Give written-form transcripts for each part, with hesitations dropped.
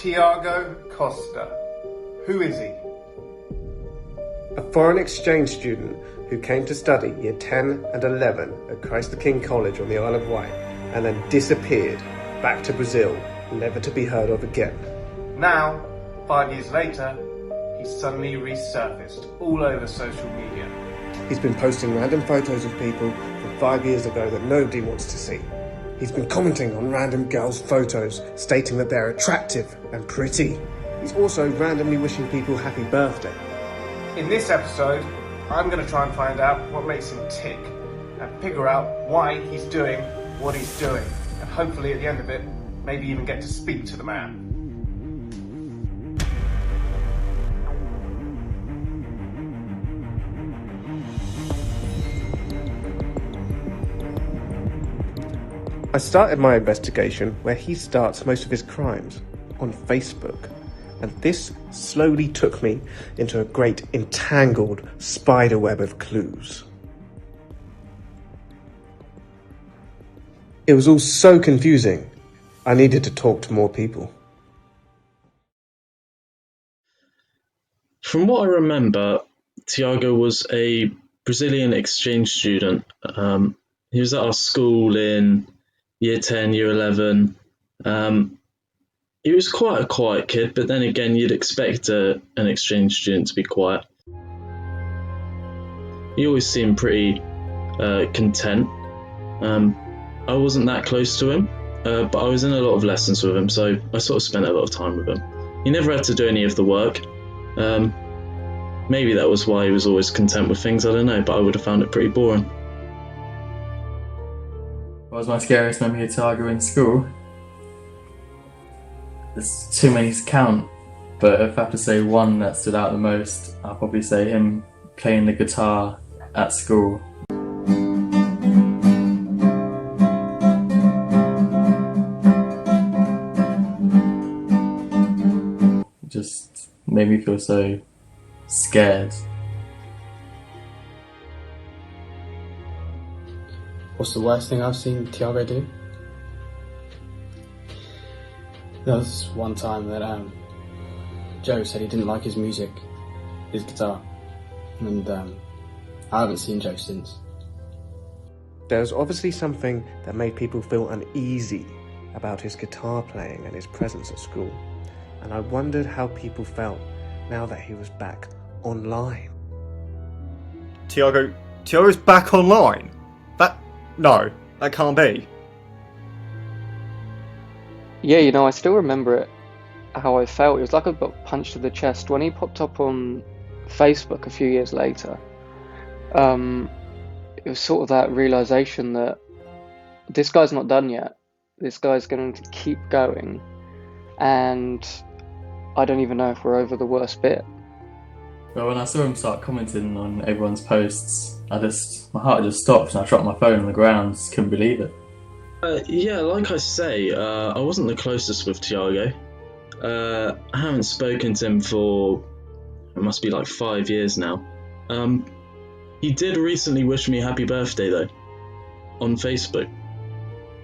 Tiago Costa. Who is he? A foreign exchange student who came to study year 10 and 11 at Christ the King College on the Isle of Wight and then disappeared back to Brazil, never to be heard of again. Now, 5 years later, he's suddenly resurfaced all over social media. He's been posting random photos of people from 5 years ago that nobody wants to see. He's been commenting on random girls' photos, stating that they're attractive and pretty. He's also randomly wishing people happy birthday. In this episode, I'm going to try and find out what makes him tick and figure out why he's doing what he's doing. And hopefully at the end of it, maybe even get to speak to the man. I started my investigation where he starts most of his crimes, on Facebook. And this slowly took me into a great entangled spiderweb of clues. It was all so confusing, I needed to talk to more people. From what I remember, Tiago was a Brazilian exchange student. He was at our school in year 10, year 11. He was quite a quiet kid, but then again, you'd expect an exchange student to be quiet. He always seemed pretty content. I wasn't that close to him, but I was in a lot of lessons with him, so I sort of spent a lot of time with him. He never had to do any of the work. Maybe that was why he was always content with things, I don't know, but I would have found it pretty boring. What was my scariest memory of Tiago in school? There's too many to count, but if I have to say one that stood out the most, I'll probably say him playing the guitar at school. It just made me feel so scared. What's the worst thing I've seen Tiago do? There was one time that Joe said he didn't like his music, his guitar, and I haven't seen Joe since. There was obviously something that made people feel uneasy about his guitar playing and his presence at school, and I wondered how people felt now that he was back online. Tiago's back online? No, that can't be. Yeah, I still remember it, how I felt. It was like I got punched to the chest. When he popped up on Facebook a few years later, it was sort of that realization that this guy's not done yet. This guy's going to keep going, and I don't even know if we're over the worst bit. But when I saw him start commenting on everyone's posts, my heart just stopped and I dropped my phone on the ground, just couldn't believe it. Yeah, like I say, I wasn't the closest with Tiago. I haven't spoken to him for, it must be like 5 years now. He did recently wish me happy birthday though, on Facebook,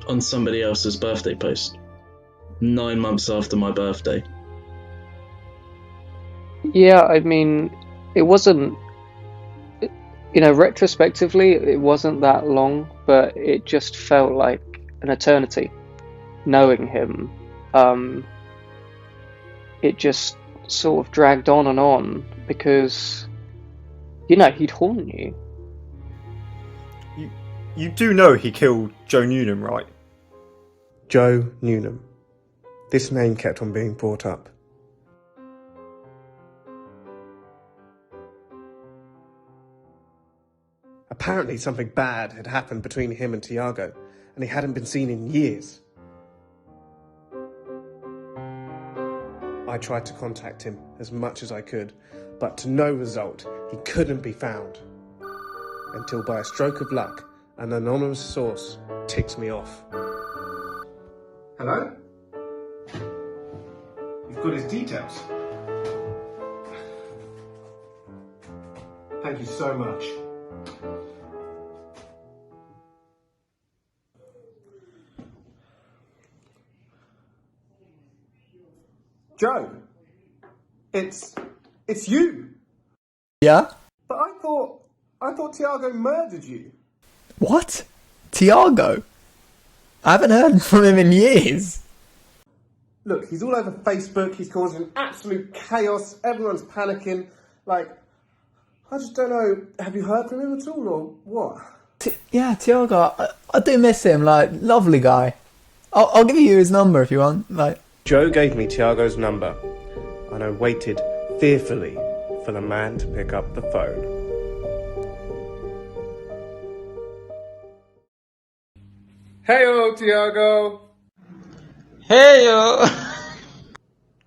on somebody else's birthday post, 9 months after my birthday. Yeah, I mean, it wasn't, retrospectively, it wasn't that long, but it just felt like an eternity. Knowing him, it just sort of dragged on because, he'd haunt you. You do know he killed Joe Newnham, right? Joe Newnham. This name kept on being brought up. Apparently something bad had happened between him and Tiago, and he hadn't been seen in years. I tried to contact him as much as I could, but to no result. He couldn't be found. Until by a stroke of luck, an anonymous source ticks me off. Hello? You've got his details. Thank you so much. Joe, it's you. Yeah? But I thought Tiago murdered you. What? Tiago? I haven't heard from him in years. Look, he's all over Facebook, he's causing absolute chaos, everyone's panicking. Like, I just don't know, have you heard from him at all, or what? Yeah, Tiago, I do miss him, like, lovely guy. I'll give you his number if you want, like... Joe gave me Tiago's number, and I waited fearfully for the man to pick up the phone. Heyo, Tiago! Heyo!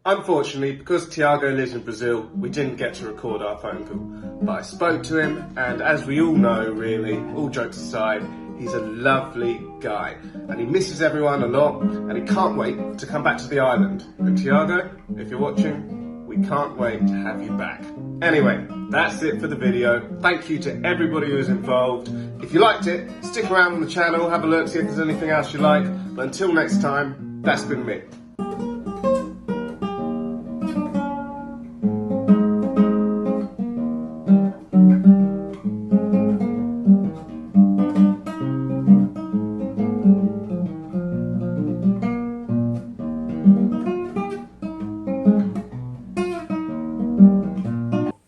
Unfortunately, because Tiago lives in Brazil, we didn't get to record our phone call. But I spoke to him, and as we all know, really, all jokes aside, he's a lovely guy. And he misses everyone a lot, and he can't wait to come back to the island. And Tiago, if you're watching, we can't wait to have you back. Anyway, that's it for the video. Thank you to everybody who was involved. If you liked it, stick around on the channel, have a look, see if there's anything else you like. But until next time, that's been me.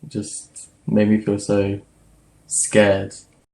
Just made me feel so scared